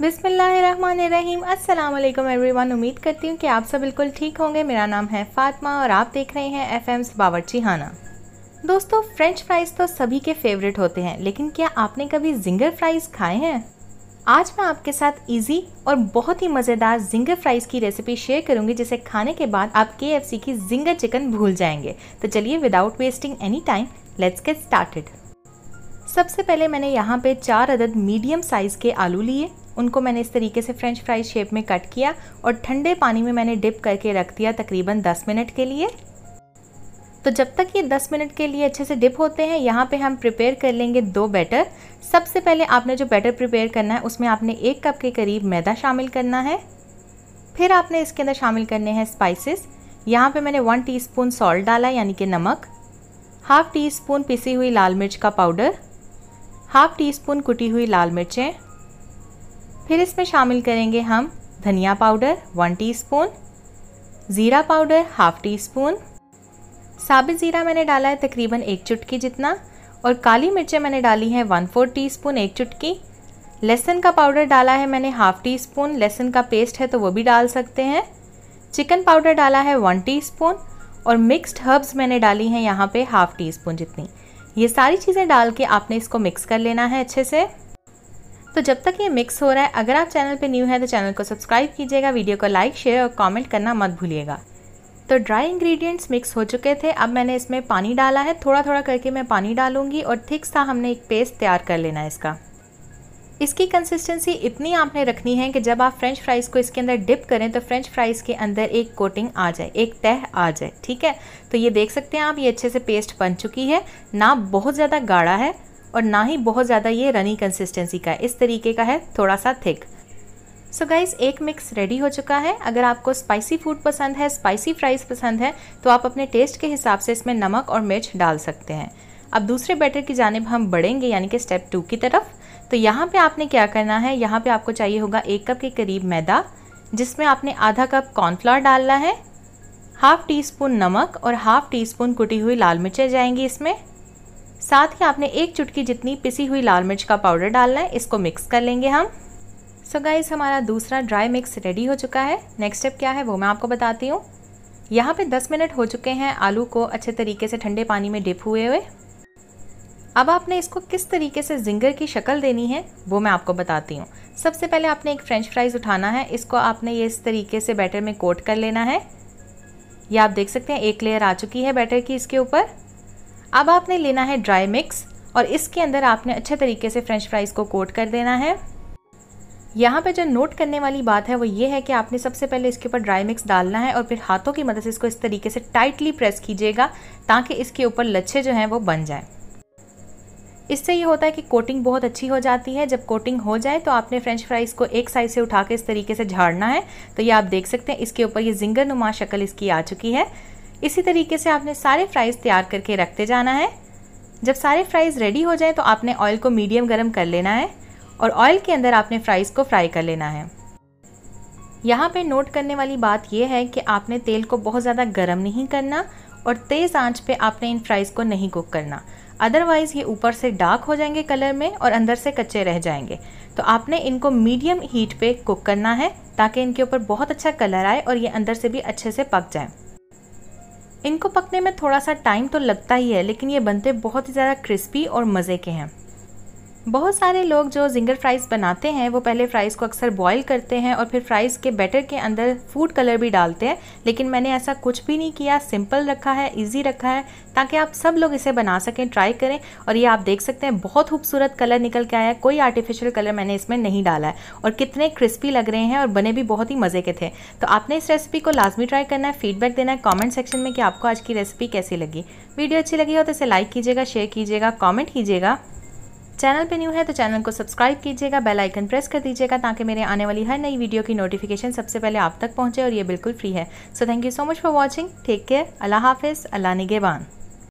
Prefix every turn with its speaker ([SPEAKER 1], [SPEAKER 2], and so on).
[SPEAKER 1] बिस्मिल्लाहिर्रहमानिर्रहीम। अस्सलाम वालेकुम एवरीवन। उम्मीद करती हूँ कि आप सब बिल्कुल ठीक होंगे। मेरा नाम है फातिमा और आप देख रहे हैं एफएम्स बावर्ची खाना। दोस्तों, फ्रेंच फ्राइज़ तो सभी के फेवरेट होते हैं, लेकिन क्या आपने कभी जिंगर फ्राइज़ खाए हैं? आज मैं आपके साथ इजी और बहुत ही मज़ेदार जिंगर फ्राइज़ की रेसिपी शेयर करूंगी, जिसे खाने के बाद आप KFC की जिंगर चिकन भूल जाएंगे। तो चलिए without wasting any time let's get started. सबसे पहले मैंने यहाँ पे 4 अदद मीडियम साइज़ के आलू लिए। उनको मैंने इस तरीके से फ्रेंच फ्राइज शेप में कट किया और ठंडे पानी में मैंने डिप करके रख दिया तकरीबन 10 मिनट के लिए। तो जब तक ये 10 मिनट के लिए अच्छे से डिप होते हैं, यहाँ पे हम प्रिपेयर कर लेंगे 2 बैटर। सबसे पहले आपने जो बैटर प्रिपेयर करना है उसमें आपने 1 कप के करीब मैदा शामिल करना है। फिर आपने इसके अंदर शामिल करने हैं स्पाइसेस। यहाँ पे मैंने 1 टीस्पून सॉल्ट डाला, यानी कि नमक, हाफ टी स्पून पिसी हुई लाल मिर्च का पाउडर, हाफ टी स्पून कुटी हुई लाल मिर्चें। फिर इसमें शामिल करेंगे हम धनिया पाउडर 1 टीस्पून, ज़ीरा पाउडर हाफ टी स्पून, साबित ज़ीरा मैंने डाला है तकरीबन 1 चुटकी जितना, और काली मिर्चें मैंने डाली हैं 1/4 टीस्पून 1 चुटकी। लहसुन का पाउडर डाला है मैंने हाफ टी स्पून, लहसुन का पेस्ट है तो वो भी डाल सकते हैं। चिकन पाउडर डाला है 1 टीस्पून और मिक्स्ड हर्ब्स मैंने डाली हैं यहाँ पे हाफ टी स्पून जितनी। ये सारी चीज़ें डाल के आपने इसको मिक्स कर लेना है अच्छे से। तो जब तक ये मिक्स हो रहा है, अगर आप चैनल पे न्यू है तो चैनल को सब्सक्राइब कीजिएगा, वीडियो को लाइक शेयर और कमेंट करना मत भूलिएगा। तो ड्राई इंग्रेडिएंट्स मिक्स हो चुके थे। अब मैंने इसमें पानी डाला है, थोड़ा थोड़ा करके मैं पानी डालूंगी और थिक सा हमने एक पेस्ट तैयार कर लेना है इसका। इसकी कंसिस्टेंसी इतनी आपने रखनी है कि जब आप फ्रेंच फ्राइज़ को इसके अंदर डिप करें तो फ्रेंच फ्राइज़ के अंदर एक कोटिंग आ जाए, एक तह आ जाए। ठीक है, तो ये देख सकते हैं आप, ये अच्छे से पेस्ट बन चुकी है। ना बहुत ज़्यादा गाढ़ा है और ना ही बहुत ज़्यादा ये रनी कंसिस्टेंसी का है, इस तरीके का है, थोड़ा सा थिक। सो गाइस, एक मिक्स रेडी हो चुका है। अगर आपको स्पाइसी फूड पसंद है, स्पाइसी फ्राइज़ पसंद है, तो आप अपने टेस्ट के हिसाब से इसमें नमक और मिर्च डाल सकते हैं। अब दूसरे बैटर की जानिब हम बढ़ेंगे, यानी कि स्टेप 2 की तरफ। तो यहाँ पे आपने क्या करना है, यहाँ पे आपको चाहिए होगा 1 कप के करीब मैदा, जिसमें आपने आधा कप कॉर्नफ्लावर डालना है, हाफ टी स्पून नमक और हाफ टी स्पून कुटी हुई लाल मिर्चें जाएंगी इसमें। साथ ही आपने 1 चुटकी जितनी पिसी हुई लाल मिर्च का पाउडर डालना है। इसको मिक्स कर लेंगे हम। सो गाइस, हमारा दूसरा ड्राई मिक्स रेडी हो चुका है। नेक्स्ट स्टेप क्या है वो मैं आपको बताती हूँ। यहाँ पे 10 मिनट हो चुके हैं आलू को अच्छे तरीके से ठंडे पानी में डिप हुए हुए। अब आपने इसको किस तरीके से जिंगर की शक्ल देनी है वो मैं आपको बताती हूँ। सबसे पहले आपने एक फ्रेंच फ्राइज़ उठाना है, इसको आपने ये इस तरीके से बैटर में कोट कर लेना है। ये आप देख सकते हैं एक लेयर आ चुकी है बैटर की इसके ऊपर। अब आपने लेना है ड्राई मिक्स और इसके अंदर आपने अच्छे तरीके से फ्रेंच फ्राइज़ को कोट कर देना है। यहाँ पे जो नोट करने वाली बात है वो ये है कि आपने सबसे पहले इसके ऊपर ड्राई मिक्स डालना है और फिर हाथों की मदद से इसको इस तरीके से टाइटली प्रेस कीजिएगा ताकि इसके ऊपर लच्छे जो हैं वो बन जाएं। इससे ये होता है कि कोटिंग बहुत अच्छी हो जाती है। जब कोटिंग हो जाए तो आपने फ्रेंच फ्राइज़ को एक साइड से उठा के इस तरीके से झाड़ना है। तो ये आप देख सकते हैं इसके ऊपर ये जिंगर नुमा शक्ल इसकी आ चुकी है। इसी तरीके से आपने सारे फ्राइज़ तैयार करके रखते जाना है। जब सारे फ्राइज़ रेडी हो जाए तो आपने ऑयल को मीडियम गर्म कर लेना है और ऑयल के अंदर आपने फ्राइज़ को फ्राई कर लेना है। यहाँ पे नोट करने वाली बात यह है कि आपने तेल को बहुत ज़्यादा गर्म नहीं करना और तेज़ आंच पे आपने इन फ्राइज़ को नहीं कुक करना, अदरवाइज़ ये ऊपर से डार्क हो जाएंगे कलर में और अंदर से कच्चे रह जाएंगे। तो आपने इनको मीडियम हीट पे कुक करना है ताकि इनके ऊपर बहुत अच्छा कलर आए और ये अंदर से भी अच्छे से पक जाए। इनको पकने में थोड़ा सा टाइम तो लगता ही है, लेकिन ये बनते बहुत ही ज़्यादा क्रिस्पी और मज़े के हैं। बहुत सारे लोग जो जिंगर फ्राइज़ बनाते हैं वो पहले फ़्राइज़ को अक्सर बॉईल करते हैं और फिर फ्राइज़ के बैटर के अंदर फूड कलर भी डालते हैं, लेकिन मैंने ऐसा कुछ भी नहीं किया। सिंपल रखा है, इजी रखा है, ताकि आप सब लोग इसे बना सकें, ट्राई करें। और ये आप देख सकते हैं बहुत खूबसूरत कलर निकल के आया है, कोई आर्टिफिशियल कलर मैंने इसमें नहीं डाला है और कितने क्रिस्पी लग रहे हैं और बने भी बहुत ही मज़े के थे। तो आपने इस रेसिपी को लाजमी ट्राई करना है, फीडबैक देना है कॉमेंट सेक्शन में कि आपको आज की रेसिपी कैसी लगी। वीडियो अच्छी लगी हो तो इसे लाइक कीजिएगा, शेयर कीजिएगा, कॉमेंट कीजिएगा। चैनल पे न्यू है तो चैनल को सब्सक्राइब कीजिएगा, बेल आइकन प्रेस कर दीजिएगा ताकि मेरे आने वाली हर नई वीडियो की नोटिफिकेशन सबसे पहले आप तक पहुंचे और ये बिल्कुल फ्री है। So thank you so much for watching. Take care. अल्लाह हाफिज़। अल्लाह निगहबान।